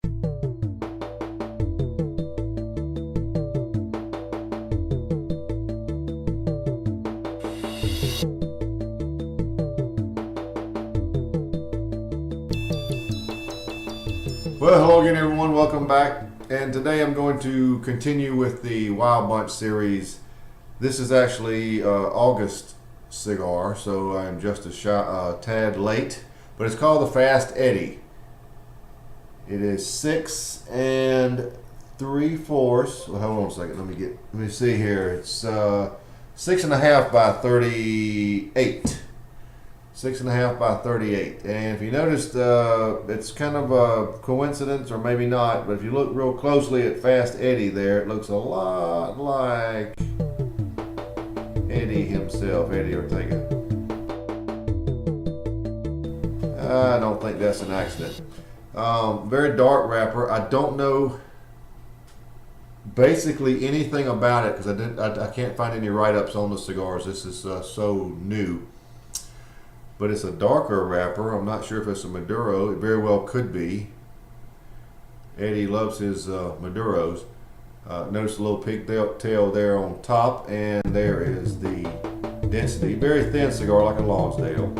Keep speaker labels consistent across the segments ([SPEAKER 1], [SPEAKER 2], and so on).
[SPEAKER 1] Well, hello again, everyone. Welcome back. And today I'm going to continue with the Wild Bunch series. This is actually August cigar, so I'm just a tad late. But it's called the Fast Eddie. It is 6 3/4. Well, hold on a second. Let me see here. It's 6.5 by 38. 6.5 by 38. And if you noticed, it's kind of a coincidence, or maybe not, but if you look real closely at Fast Eddie there, it looks a lot like Eddie himself, Eddie Ortega. I don't think that's an accident. Very dark wrapper. I don't know basically anything about it because I can't find any write-ups on the cigars. This is so new. But it's a darker wrapper. I'm not sure if it's a Maduro. It very well could be. Eddie loves his Maduros. Notice a little pigtail there on top, and there is the density. Very thin cigar, like a Lonsdale.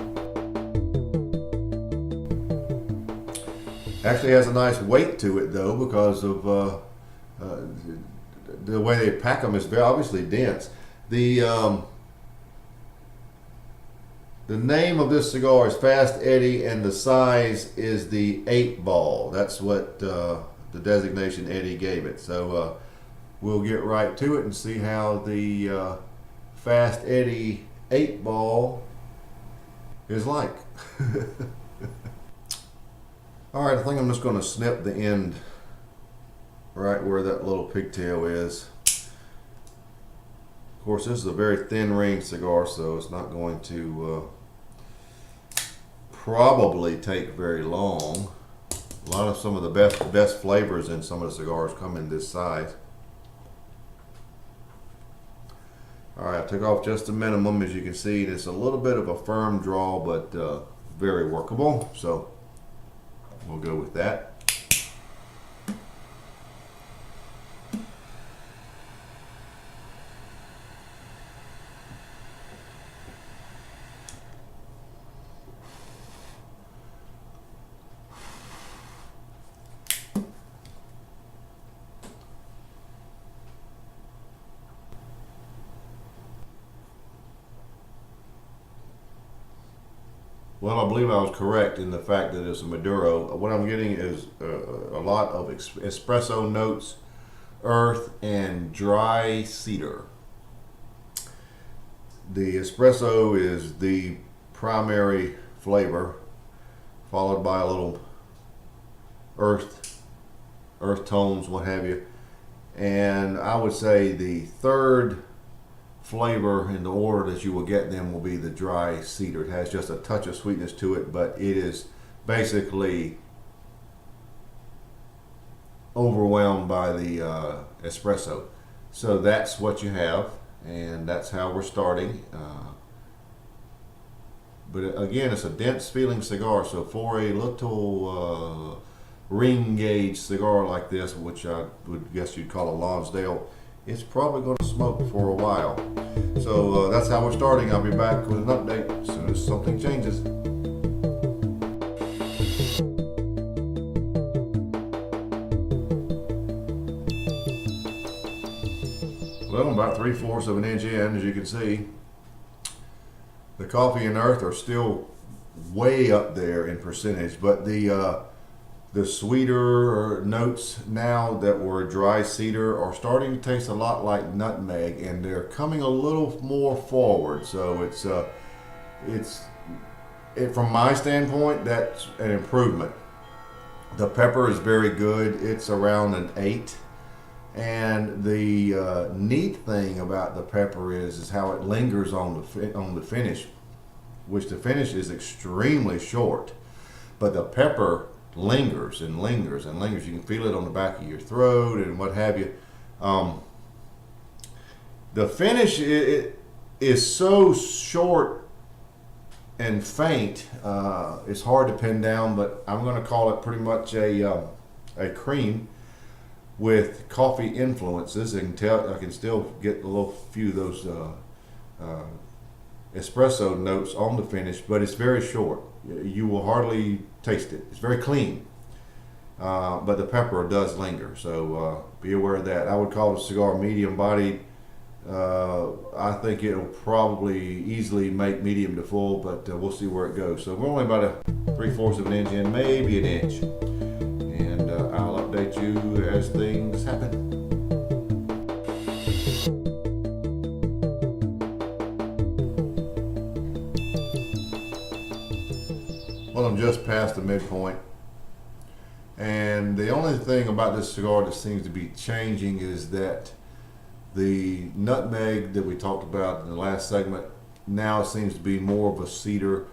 [SPEAKER 1] Actually has a nice weight to it though, because of the way they pack them is very obviously dense. The name of this cigar is Fast Eddie, and the size is the 8 ball. That's what the designation Eddie gave it. So we'll get right to it and see how the Fast Eddie 8 ball is like. Alright, I think I'm just going to snip the end right where that little pigtail is. Of course, this is a very thin ring cigar, so it's not going to probably take very long. A lot of some of the best flavors in some of the cigars come in this size. Alright, I took off just the minimum. As you can see, it's a little bit of a firm draw, but very workable. So we'll go with that. Well, I believe I was correct in the fact that it's a Maduro. What I'm getting is a lot of espresso notes, earth, and dry cedar. The espresso is the primary flavor, followed by a little earth tones, what have you. And I would say the third flavor in the order that you will get them will be the dry cedar. It has just a touch of sweetness to it, but it is basically overwhelmed by the espresso. So that's what you have, and that's how we're starting. But again, it's a dense feeling cigar, so for a little ring gauge cigar like this, which I would guess you'd call a Lonsdale, it's probably going to smoke for a while. So that's how we're starting. I'll be back with an update as soon as something changes. Well, I'm about 3/4 of an inch in, as you can see. The coffee and earth are still way up there in percentage, but the sweeter notes now that were dry cedar are starting to taste a lot like nutmeg, and they're coming a little more forward. So from my standpoint, that's an improvement. The pepper is very good. It's around an 8. And the neat thing about the pepper is how it lingers on the finish, which the finish is extremely short, but the pepper lingers and lingers and lingers. You can feel it on the back of your throat and what have you. The finish is so short and faint, it's hard to pin down, but I'm going to call it pretty much a a cream with coffee influences. And I can still get a little few of those espresso notes on the finish, but it's very short. You will hardly taste it. It's very clean, but the pepper does linger, so be aware of that. I would call the cigar medium bodied. I think it'll probably easily make medium to full, but we'll see where it goes. So we're only about a 3/4 of an inch in, maybe an inch, and I'll update you as things happen. Well, I'm just past the midpoint, and the only thing about this cigar that seems to be changing is that the nutmeg that we talked about in the last segment now seems to be more of a cedar.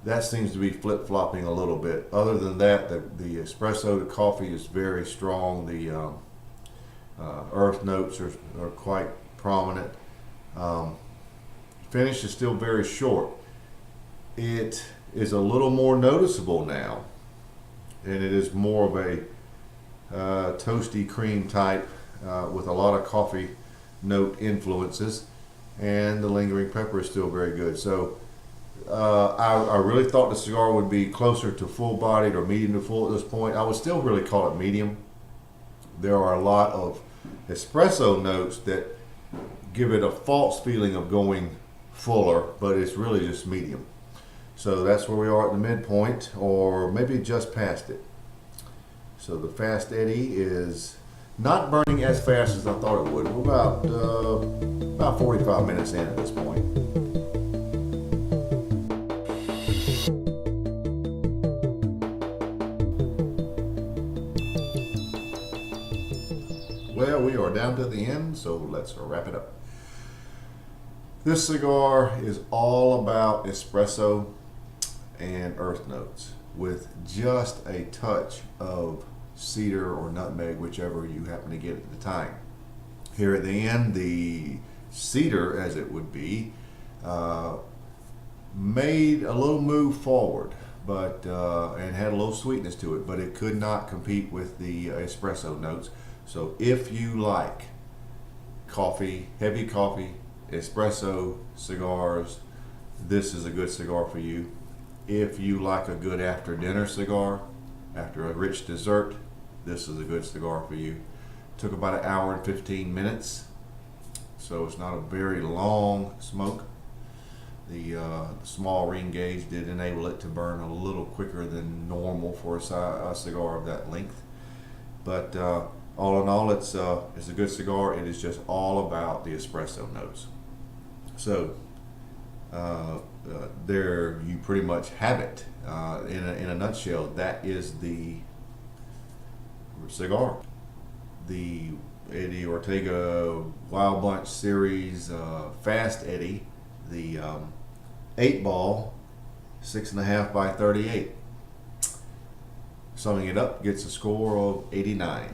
[SPEAKER 1] That seems to be flip-flopping a little bit. Other than that, the espresso, the coffee is very strong. The earth notes are quite prominent. Finish is still very short. It is a little more noticeable now, and it is more of a toasty cream type with a lot of coffee note influences, and the lingering pepper is still very good. So I really thought the cigar would be closer to full bodied or medium to full at this point. I would still really call it medium. There are a lot of espresso notes that give it a false feeling of going fuller, but it's really just medium. So that's where we are at the midpoint, or maybe just past it. So the Fast Eddie is not burning as fast as I thought it would. We're about 45 minutes in at this point. Well, we are down to the end, so let's wrap it up. This cigar is all about espresso and earth notes with just a touch of cedar or nutmeg, whichever you happen to get at the time. Here at the end, the cedar, as it would be, made a little move forward, but and had a little sweetness to it, but it could not compete with the espresso notes. So if you like coffee, heavy coffee, espresso cigars, this is a good cigar for you. If you like a good after dinner cigar, after a rich dessert, this is a good cigar for you. Took about 1 hour and 15 minutes, so it's not a very long smoke. The small ring gauge did enable it to burn a little quicker than normal for a cigar of that length. But all in all, it's a good cigar. It is just all about the espresso notes. So there you pretty much have it in a nutshell. That is the cigar, the Eddie Ortega Wild Bunch Series Fast Eddie, the 8-ball 6.5 by 38. Summing it up, gets a score of 89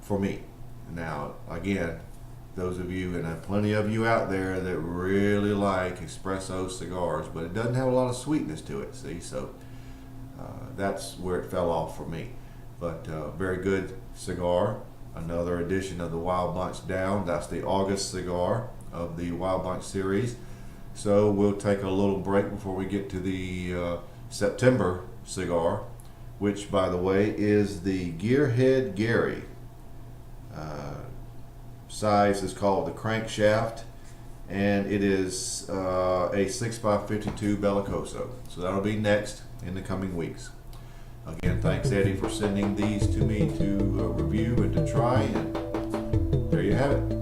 [SPEAKER 1] for me. Now again, those of you, and there are plenty of you out there that really like espresso cigars, but it doesn't have a lot of sweetness to it, see, so that's where it fell off for me. But very good cigar. Another edition of the Wild Bunch down. That's the August cigar of the Wild Bunch series. So we'll take a little break before we get to the September cigar, which by the way is the Gearhead Gary. Size is called the Crankshaft, and it is a 6x52 Bellicoso. So that'll be next in the coming weeks. Again, thanks Eddie for sending these to me to review and to try, and there you have it.